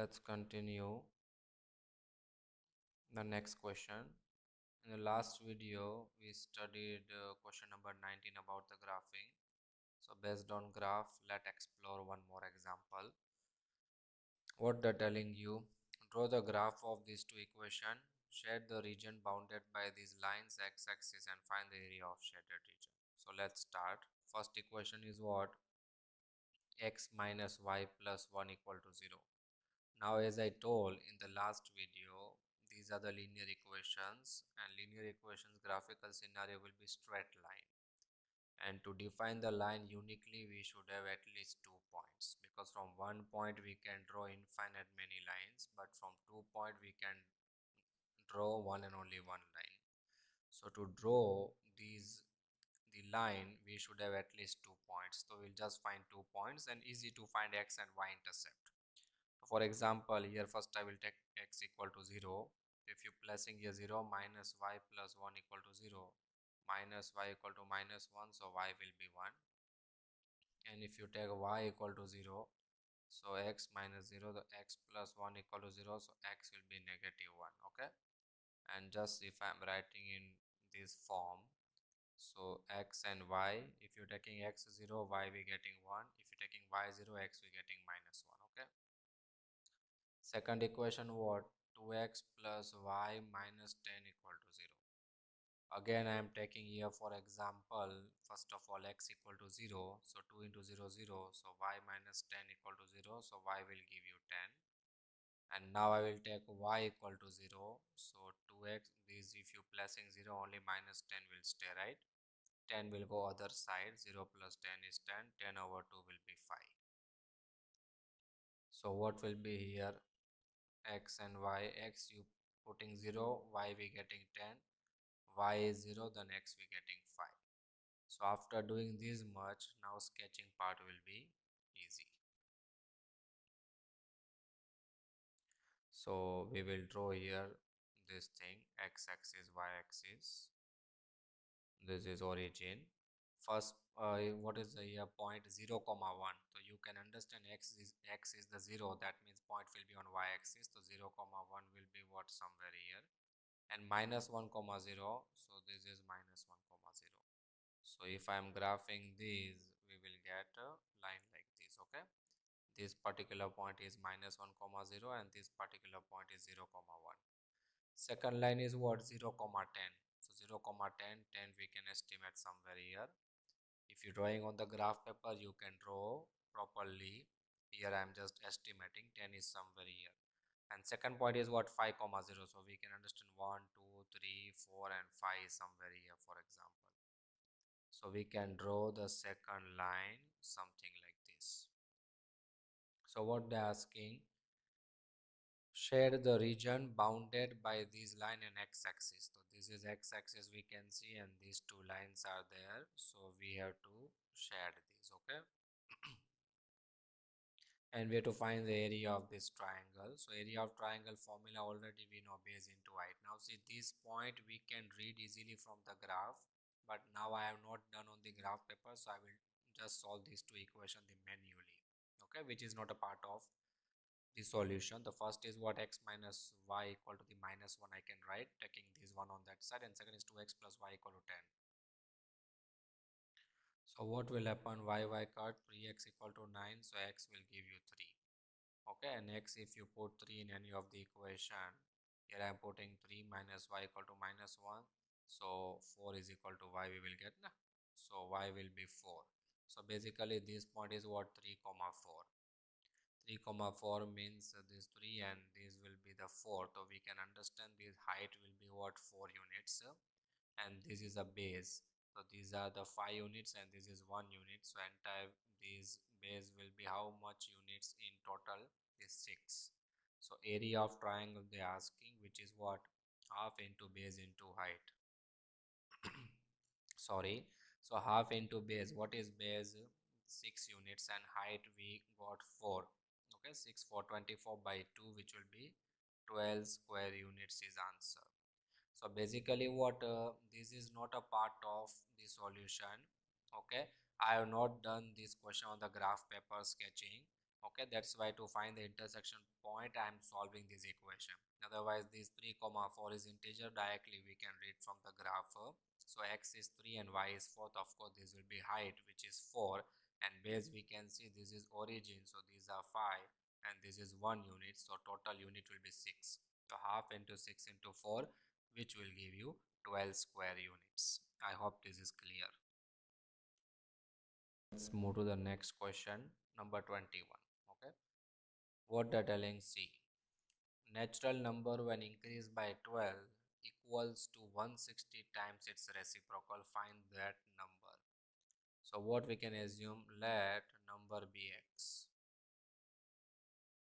Let's continue the next question. In the last video, we studied question number 19 about the graphing. So based on graph, let's explore one more example. What they're telling you, draw the graph of these two equations, shade the region bounded by these lines x-axis and find the area of shaded region. So let's start. First equation is what? X minus y plus 1 equal to 0. Now, as I told in the last video, these are the linear equations, and linear equations graphical scenario will be straight line. And to define the line uniquely, we should have at least 2 points, because from one point we can draw infinite many lines, but from 2 points we can draw one and only one line. So to draw the line, we should have at least 2 points. So we'll just find 2 points, and easy to find x and y intercept. For example, here first I will take x equal to 0. If you placing here 0 minus y plus 1 equal to 0, minus y equal to minus 1, so y will be 1. And if you take y equal to 0, so x minus 0, the x plus 1 equal to 0, so x will be negative 1. Okay, and just if I'm writing in this form, so x and y, if you're taking x 0, y we getting 1. If you're taking y 0, x we getting minus 1. Okay, second equation what? 2x plus y minus 10 equal to 0. Again I am taking here for example, first of all x equal to 0, so 2 into 0 0, so y minus 10 equal to 0, so y will give you 10. And now I will take y equal to 0, so 2x, this if you placing 0 only minus 10 will stay, right? 10 will go other side, 0 plus 10 is 10, 10 over 2 will be 5. So what will be here? X and y. X you putting 0, y we getting 10, y is 0, then x we getting 5. So after doing this much, now sketching part will be easy. So we will draw here this thing, x-axis, y-axis. This is origin. First, what is the here point? 0 comma 1. So you can understand x is the 0, that means point will be on y-axis. So 0 comma 1 will be what? Somewhere here. And minus 1 comma 0, so this is minus 1 comma 0. So if I am graphing these, we will get a line like this. Okay, this particular point is minus 1 comma 0, and this particular point is 0 comma 1. Second line is what? 0 comma 10. So 0 comma 10, 10 we can estimate somewhere here. If you're drawing on the graph paper, you can draw properly. Here I am just estimating 10 is somewhere here. And second point is what? 5 comma 0. So we can understand 1 2 3 4 and 5 is somewhere here, for example. So we can draw the second line something like this. So what they're asking, shade the region bounded by this line and x-axis. So this is x-axis we can see, and these two lines are there, so we have to shade this. Okay, and we have to find the area of this triangle. So area of triangle formula already we know, base into height. Now see, this point we can read easily from the graph, but now I have not done on the graph paper, so I will just solve these two equations manually. Okay, which is not a part of the solution. The first is what? X minus y equal to the minus 1 I can write, taking this one on that side, and second is 2x plus y equal to 10. So what will happen? Y cut 3x equal to 9, so x will give you 3. Okay, and x, if you put 3 in any of the equation, here I am putting 3 minus y equal to minus 1, so 4 is equal to y we will get, so y will be 4. So basically this point is what? 3 comma 4. 3 comma 4 means this 3 and this will be the 4. So we can understand this height will be what? 4 units, and this is a base. So these are the 5 units and this is 1 unit. So entire this base will be how much units in total? Is 6. So area of triangle they are asking, which is what? Half into base into height. Sorry, so half into base. What is base? 6 units, and height we got 4. Okay, 6 4 24 by 2, which will be 12 square units is answer. So basically what, this is not a part of the solution. Okay, I have not done this question on the graph paper sketching. Okay, that's why to find the intersection point I am solving this equation. Otherwise this 3 comma 4 is integer, directly we can read from the graph. So x is 3 and y is 4. Of course this will be height, which is 4, and base we can see this is origin, so these are 5, and this is 1 unit, so total unit will be 6. So half into 6 into 4, which will give you 12 square units. I hope this is clear. Let's move to the next question, number 21. Okay, what the telling? C, natural number when increased by 12 equals to 160 times its reciprocal. Find that number. So what we can assume, let number be x.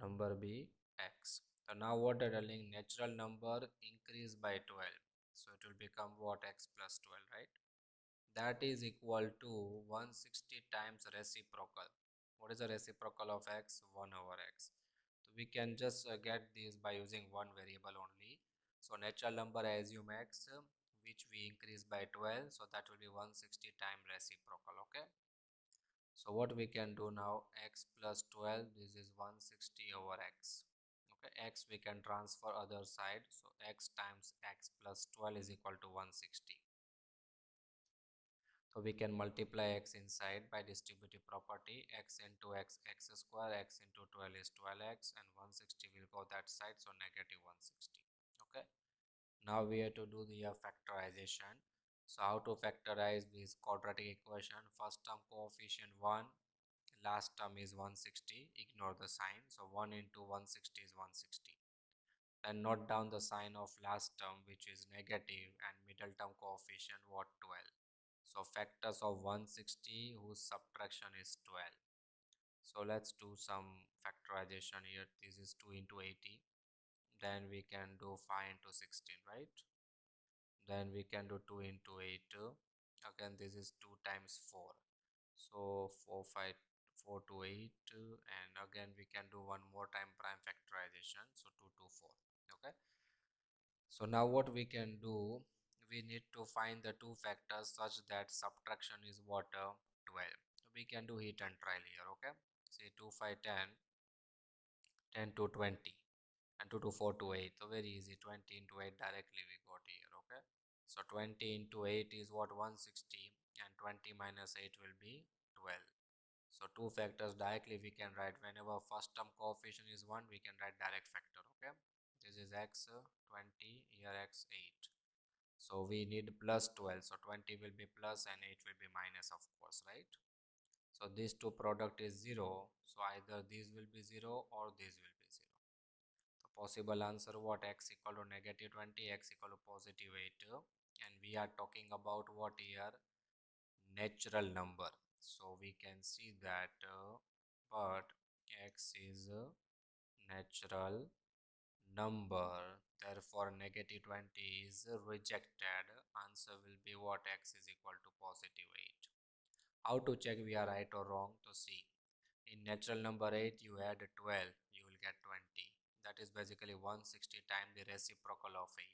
Number be x. So now what the telling? Natural number increased by 12. So it will become what? X plus 12, right? That is equal to 160 times reciprocal. What is the reciprocal of x? 1 over x. So we can just get this by using one variable only. So natural number I assume x, which we increase by 12, so that will be 160 times reciprocal. Okay, so what we can do now, x plus 12, this is 160 over x. Okay, x we can transfer other side, so x times x plus 12 is equal to 160. So we can multiply x inside by distributive property, x into x, x square, x into 12 is 12x, and 160 will go that side, so negative 160. Okay, now we have to do the factorization. So how to factorize this quadratic equation? First term coefficient 1, last term is 160, ignore the sign, so 1 into 160 is 160. And note down the sign of last term, which is negative, and middle term coefficient what? 12. So factors of 160 whose subtraction is 12. So let's do some factorization here. This is 2 into 80. Then we can do 5 into 16, right? Then we can do 2 into 8. Again, this is 2 times 4. So 4, 5, 4 to 8. And again, we can do one more time prime factorization. So 2 to 4. Okay. So now what we can do, we need to find the two factors such that subtraction is what? 12. We can do hit and trial here. Okay, say 2, 5, 10, 10 to 20, and 2 to 4 to 8. So very easy, 20 into 8 directly we got here. Okay, so 20 into 8 is what? 160, and 20 minus 8 will be 12. So two factors directly we can write. Whenever first term coefficient is 1, we can write direct factor. Okay, this is x 20, here x 8. So we need plus 12. So 20 will be plus and 8 will be minus, of course, right? So these two product is 0. So either these will be 0 or these will be 0. The possible answer what? X equal to negative 20, x equal to positive 8. And we are talking about what here? Natural number. So we can see that but x is a natural number, therefore negative 20 is rejected. Answer will be what? X is equal to positive 8. How to check we are right or wrong? To see, in natural number 8 you add 12, you will get 20. That is basically 160 times the reciprocal of 8,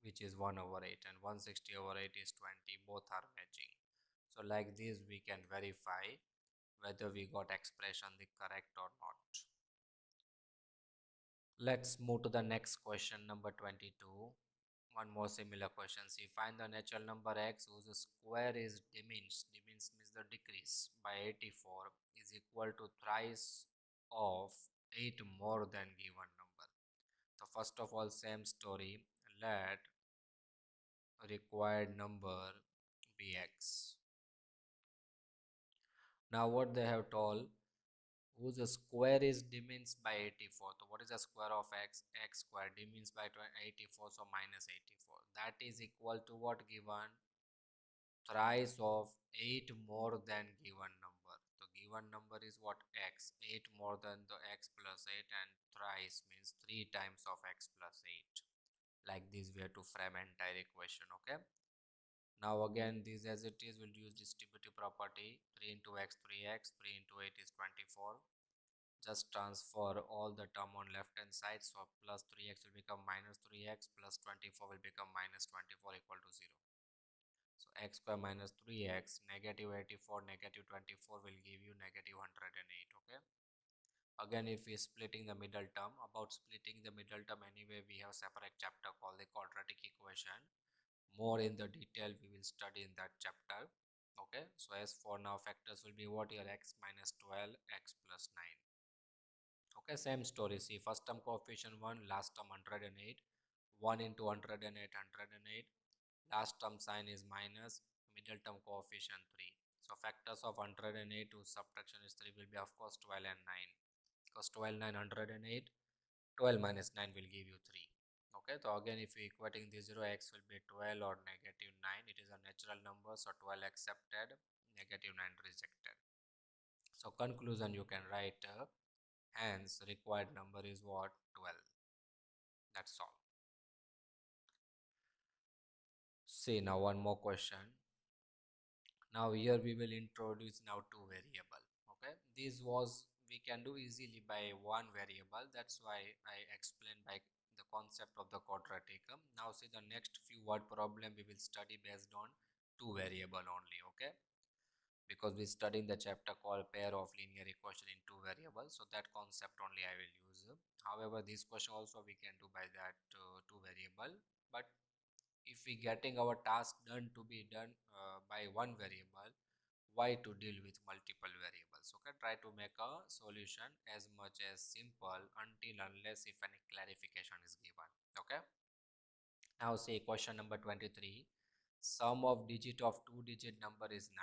which is 1 over 8, and 160 over 8 is 20. Both are matching. So like this we can verify whether we got expression the correct or not. Let's move to the next question, number 22. One more similar question. See, find the natural number x whose square is diminished. Diminished means the decrease by 84 is equal to thrice of 8 more than given number. So first of all, same story. Let required number be x. Now what they have told, whose square is diminished by 84. So what is the square of x? X square diminished by 84, so minus 84. That is equal to what given? Thrice of 8 more than given number. The given number is what? X. 8 more than the x plus 8, and thrice means 3 times of x plus 8. Like this we have to frame entire equation. Okay, now again this as it is, we'll use distributive property. 3 into x 3x, 3 into 8 is 24. Just transfer all the term on left hand side, so plus 3x will become minus 3x, plus 24 will become minus 24 equal to 0. So x square minus 3x, negative 84, negative 24 will give you negative 108. Okay. Again, if we splitting the middle term, about splitting the middle term anyway, we have separate chapter called the quadratic equation. More in the detail we will study in that chapter. Okay. So as for now, factors will be what here, x minus 12, x plus 9. Okay, same story. See, first term coefficient 1, last term 108. 1 into 108, 108. Last term sign is minus, middle term coefficient 3. So factors of 108 to subtraction is 3 will be of course 12 and 9. Because 12, 9, 108. 12 minus 9 will give you 3. Okay, so again if you equating this 0, x will be 12 or negative 9. It is a natural number, so 12 accepted, negative 9 rejected. So conclusion you can write, hence required number is what? 12. That's all. See now one more question. Now here we will introduce now two variable. Okay, this was we can do easily by one variable. That's why I explained by the concept of the quadratic. Now see the next few word problem we will study based on two variable only. Okay, because we studying the chapter called pair of linear equation in two variables, so that concept only I will use. However, this question also we can do by that two variable, but if we getting our task done to be done by one variable, why to deal with multiple variables? Okay, try to make a solution as much as simple until unless if any clarification is given. Okay, now say question number 23. Sum of digit of two digit number is 9.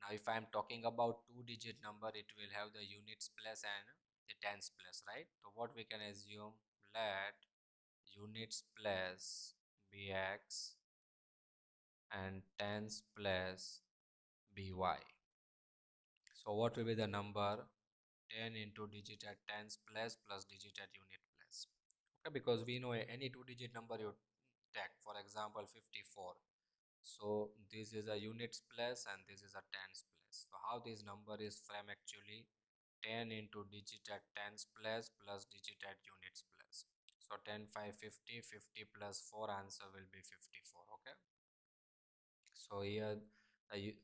Now if I am talking about two digit number, it will have the units place and the tens place, right? So what we can assume, let units place be x and tens place by. So what will be the number? 10 into digit at tens place plus digit at unit place. Okay, because we know any two digit number you take, for example 54. So this is a units place and this is a tens place. So how this number is framed actually? 10 into digit at tens place plus digit at units place. So 10, 5, 50, 50 plus 4, answer will be 54. Okay. So here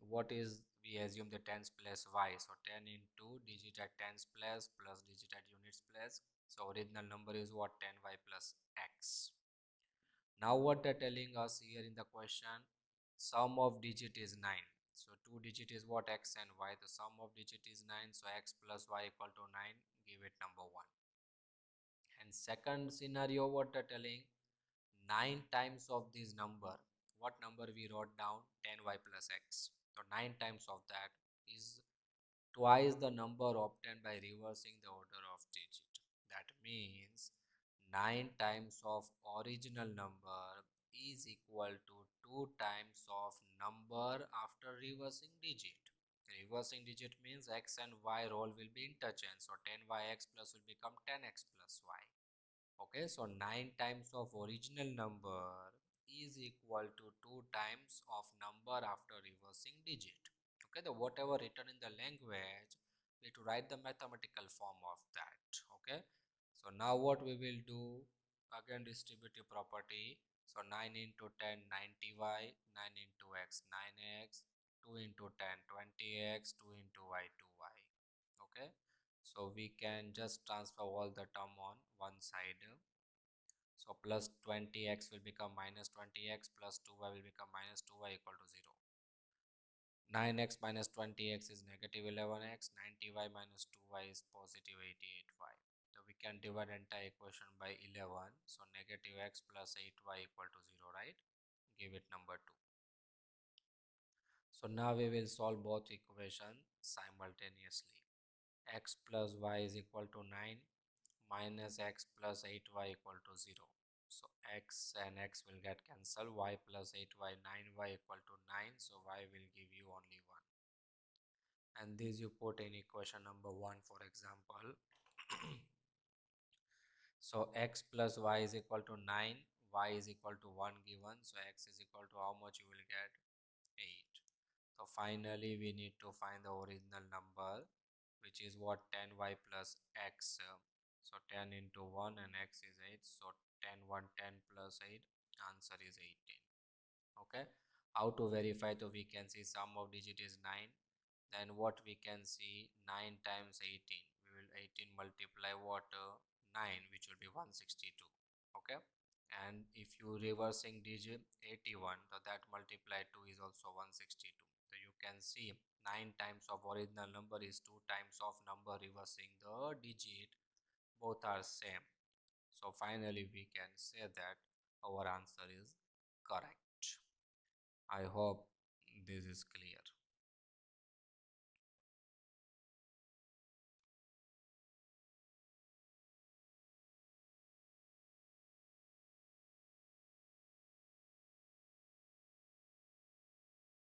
what is, we assume the tens place y. So 10 into digit at tens place plus digit at units place. So original number is what? 10y plus x. Now what they're telling us here in the question, sum of digit is 9. So two digit is what? X and y. The sum of digit is 9. So x plus y equal to 9. Give it number 1. And second scenario what they're telling, 9 times of this number. What number we wrote down? 10y plus x. So 9 times of that is twice the number obtained by reversing the order of digit. That means 9 times of original number is equal to 2 times of number after reversing digit. Reversing digit means x and y role will be interchanged. So 10yx plus will become 10x plus y. Okay, so 9 times of original number is equal to 2 times of number after reversing digit. Okay, the whatever written in the language, we to write the mathematical form of that. Okay, so now what we will do, again distributive property. So 9 into 10 90y, 9 into x 9x, 2 into 10 20x, 2 into y 2y. Okay, so we can just transfer all the term on one side. So plus 20x will become minus 20x plus 2y will become minus 2y equal to 0. 9x minus 20x is negative 11x, 90y minus 2y is positive 88y. So we can divide entire equation by 11. So negative x plus 8y equal to 0, right? Give it number 2. So now we will solve both equations simultaneously. X plus y is equal to 9 minus x plus 8y equal to 0. So x and x will get cancelled. Y plus 8y, 9y equal to 9. So y will give you only 1. And this you put in equation number 1, for example. So x plus y is equal to 9. Y is equal to 1 given. So x is equal to how much you will get? 8. So finally we need to find the original number, which is what? 10y plus x. So 10 into 1 and x is 8. So 10 1 10 plus 8, answer is 18. Okay. How to verify? So we can see sum of digit is 9. Then what we can see, 9 times 18, we will 18 multiply what, 9, which will be 162. Okay, and if you reversing digit 81, so that multiply 2 is also 162. So you can see 9 times of original number is 2 times of number reversing the digit, both are same. So finally we can say that our answer is correct. I hope this is clear.